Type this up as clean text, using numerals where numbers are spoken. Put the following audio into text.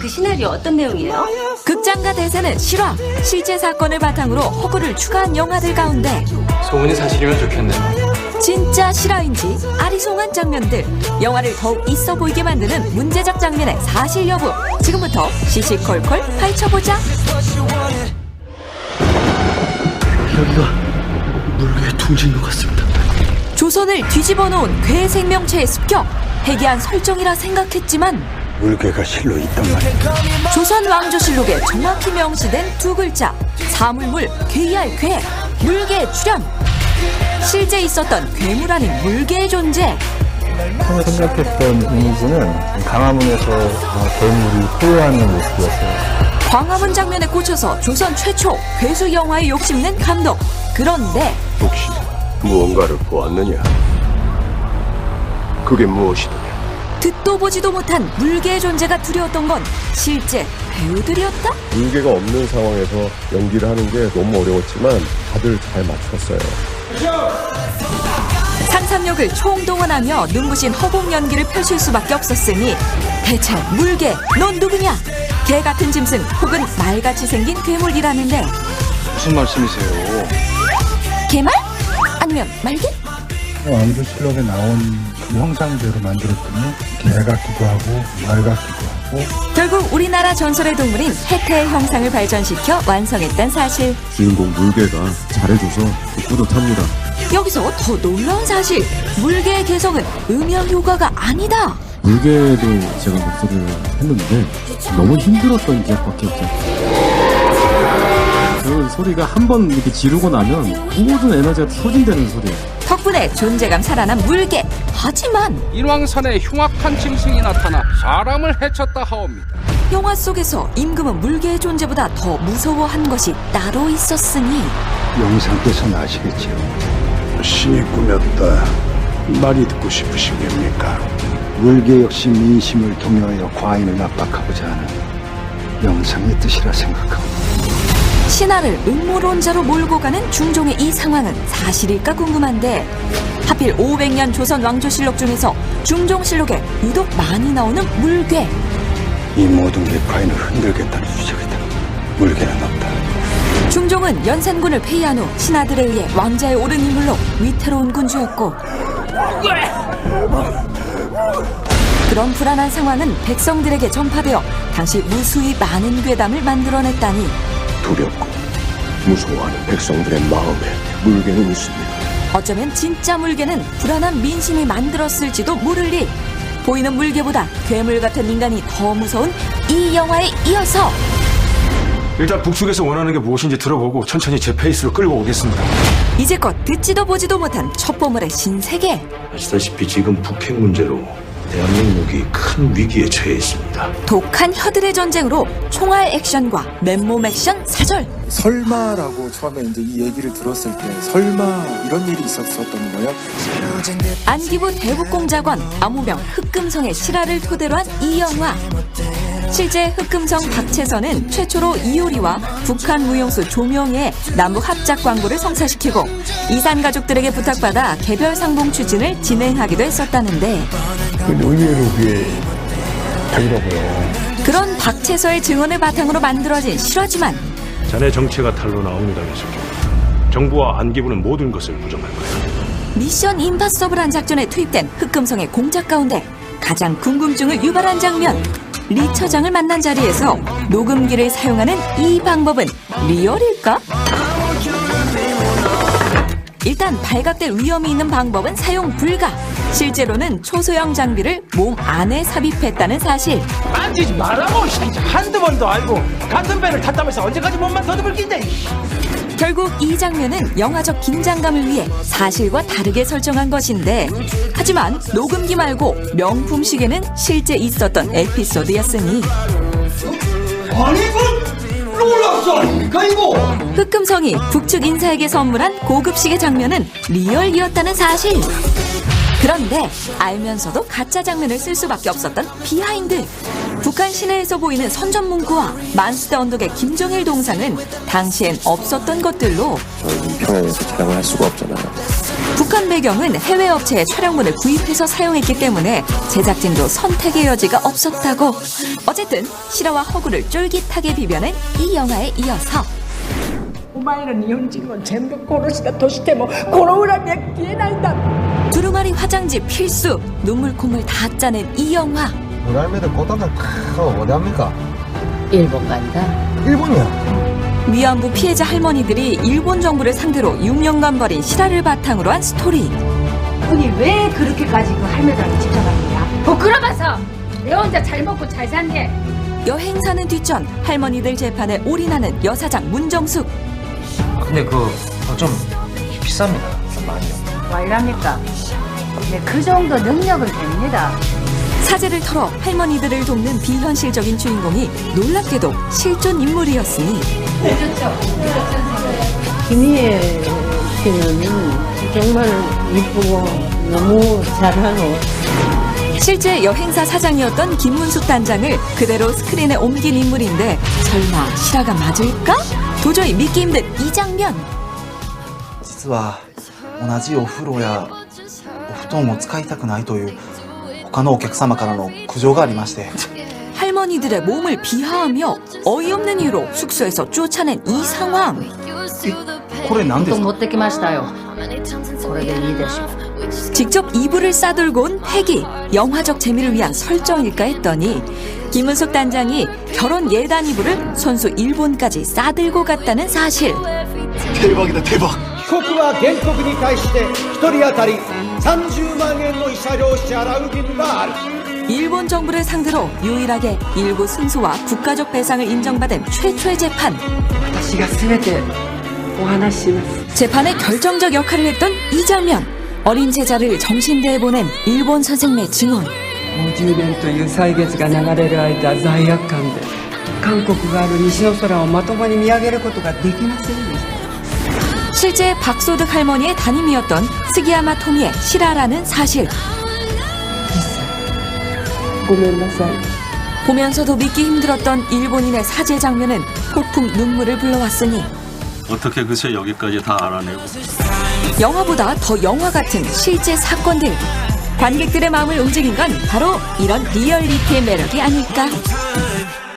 그 시나리오 어떤 내용이에요? 극장과 대사는 실화, 실제 사건을 바탕으로 허구를 추가한 영화들 가운데 소문이 사실이면 좋겠네요. 진짜 실화인지 아리송한 장면들, 영화를 더욱 있어 보이게 만드는 문제적 장면의 사실 여부, 지금부터 시시콜콜 파헤쳐보자. 여기가 물개의 둥지인 것 같습니다. 조선을 뒤집어 놓은 괴 생명체의 습격, 해괴한 설정이라 생각했지만 물개가 실로 있단 말이야. 조선 왕조실록에 정확히 명시된 두 글자, 사물물, 괴이할 괴, 물개의 출현. 실제 있었던 괴물 아닌 물개의 존재. 처음에 생각했던 이미지는 광화문에서 괴물이 포효하는 모습이었어요. 광화문 장면에 꽂혀서 조선 최초 괴수 영화에 욕심낸 감독. 그런데 혹시 무언가를 보았느냐? 그게 무엇이더냐? 듣도 보지도 못한 물개의 존재가 두려웠던 건 실제 배우들이었다? 물개가 없는 상황에서 연기를 하는 게 너무 어려웠지만 다들 잘 맞췄어요. 상상력을 총동원하며 눈부신 허공 연기를 펼칠 수밖에 없었으니 대체 물개, 넌 누구냐? 개 같은 짐승 혹은 말같이 생긴 괴물이라는데 무슨 말씀이세요? 개말? 아니면 말개? 왕조실록에 나온 그 형상대로 만들었더니 개 같기도 하고 말 같기도 하고. 결국 우리나라 전설의 동물인 해태의 형상을 발전시켜 완성했단 사실. 주인공 물개가 잘해줘서 뿌듯합니다. 여기서 더 놀라운 사실, 물개의 개성은 음향 효과가 아니다. 물개도 제가 목소리를 했는데 너무 힘들었던 기억밖에 없어요. 그 소리가 한 번 이렇게 지르고 나면 모든 에너지가 소진되는 소리예요. 덕분에 존재감 살아난 물개. 하지만 인왕산에 흉악한 짐승이 나타나 사람을 해쳤다 하옵니다. 영화 속에서 임금은 물개의 존재보다 더 무서워한 것이 따로 있었으니 영상께서는 아시겠지요? 신이 꾸몄다. 말이 듣고 싶으신 겁니까? 물개 역시 민심을 동요하여 과인을 압박하고자 하는 영상의 뜻이라 생각하고. 신하를 음모론자로 몰고 가는 중종의 이 상황은 사실일까 궁금한데 하필 500년 조선 왕조실록 중에서 중종실록에 유독 많이 나오는 물개. 이 모든 게 과인을 흔들겠다는 주장이다. 물개는 없다. 중종은 연산군을 폐위한 후 신하들에 의해 왕자에 오른 인물로 위태로운 군주였고 그런 불안한 상황은 백성들에게 전파되어 당시 무수히 많은 괴담을 만들어냈다니 두렵고 무서워하는 백성들의 마음에 물개는 있습니다. 어쩌면 진짜 물개는 불안한 민심이 만들었을지도 모를 일. 보이는 물개보다 괴물 같은 인간이 더 무서운 이 영화에 이어서 일단 북측에서 원하는 게 무엇인지 들어보고 천천히 제 페이스로 끌고 오겠습니다. 이제껏 듣지도 보지도 못한 첩보물의 신세계. 아시다시피 지금 북핵 문제로 대한민국이 큰 위기에 처해 있습니다. 독한 혀들의 전쟁으로 총알 액션과 맨몸 액션 사절. 설마라고 처음에 이제 이 얘기를 들었을 때 설마 이런 일이 있었던 거예요? 안기부 대북공작원 암호명 흑금성의 실화를 토대로 한 이 영화. 실제 흑금성 박채선은 최초로 이효리와 북한 무용수 조명의 남북 합작 광고를 성사시키고 이산 가족들에게 부탁받아 개별 상봉 추진을 진행하기도 했었다는데 의외로 그게 되더라고요. 그런 박채서의 증언을 바탕으로 만들어진 실화지만 자네 정체가 탄로 나옵니다, 계속해. 정부와 안기부는 모든 것을 부정할 거야. 미션 임파서블한 작전에 투입된 흑금성의 공작 가운데 가장 궁금증을 유발한 장면. 리 처장을 만난 자리에서 녹음기를 사용하는 이 방법은 리얼일까? 일단 발각될 위험이 있는 방법은 사용 불가. 실제로는 초소형 장비를 몸 안에 삽입했다는 사실. 만지지 말라고. 한두 번도 알고 같은 배를 탔다면서 언제까지 몸만 더듬을 낀데. 결국 이 장면은 영화적 긴장감을 위해 사실과 다르게 설정한 것인데 하지만 녹음기 말고 명품 시계는 실제 있었던 에피소드였으니 아니 이거 롤락스 아닙니까 이거? 흑금성이 북측 인사에게 선물한 고급 시계 장면은 리얼이었다는 사실. 그런데 알면서도 가짜 장면을 쓸 수밖에 없었던 비하인드. 북한 시내에서 보이는 선전문구와 만수대 언덕의 김정일 동상은 당시엔 없었던 것들로 저희는 평양에서 촬영을 할 수가 없잖아요. 북한 배경은 해외 업체의 촬영물을 구입해서 사용했기 때문에 제작진도 선택의 여지가 없었다고. 어쨌든 실화와 허구를 쫄깃하게 비벼낸 이 영화에 이어서 お前ら日本人を全部殺したとしてもこの恨みは消えないんだ 두루마리 화장지 필수, 눈물 콧물 다 짜낸 이 영화. 일본 간다 위안부 피해자 할머니들이 일본 정부를 상대로 6년간 벌인 실화를 바탕으로 한 스토리. 형이 왜 그렇게까지 그 할매들한테 집착하느냐 부끄러워서 내 혼자 잘 먹고 잘 산게 여행 사는 뒷전 할머니들 재판에 올인하는 여사장 문정숙. 근데 그거 좀 비쌉니다. 많이요. 와이랍니까 네, 그 정도 능력은 됩니다 사제를 털어 할머니들을 돕는 비현실적인 주인공이 놀랍게도 실존 인물이었으니 김희애 씨는 정말 이쁘고 너무 잘하노 실제 여행사 사장이었던 김문숙 단장을 그대로 스크린에 옮긴 인물인데 설마 실화가 맞을까? 도저히 믿기 힘든 이 장면. 実は同じお風呂やお布団を使いたくないという他のお客様からの苦情がありまして 할머니들의 몸을 비하하며 어이없는 이유로 숙소에서 쫓아낸 이 상황. これ何ですか持ってきましたよこれでいいでしょ 직접 이불을 싸들고 온 패기. 영화적 재미를 위한 설정일까 했더니 김은숙 단장이 결혼 예단 이불을 선수 일본까지 싸들고 갔다는 사실. 대박이다 대박 被告は原告に対して1人当たり30万円の慰謝料を支払う義務がある 일본 정부를 상대로 유일하게 일부 승소와 국가적 배상을 인정받은 최초의 재판. 재판의 결정적 역할을 했던 이 장면. 어린 제자를 정신대에 보낸 일본 선생님의 증언. 50年という歳月が流れる間罪悪感で韓国がある西の空をまともに見上げることができませんでした 실제 박소득 할머니의 담임이었던 스기야마 토미의 실화라는 사실. ごめんなさい 보면서도 믿기 힘들었던 일본인의 사죄 장면은 폭풍 눈물을 불러왔으니 어떻게 그새 여기까지 다 알아내고 영화보다 더 영화 같은 실제 사건들. 관객들의 마음을 움직인 건 바로 이런 리얼리티의 매력이 아닐까.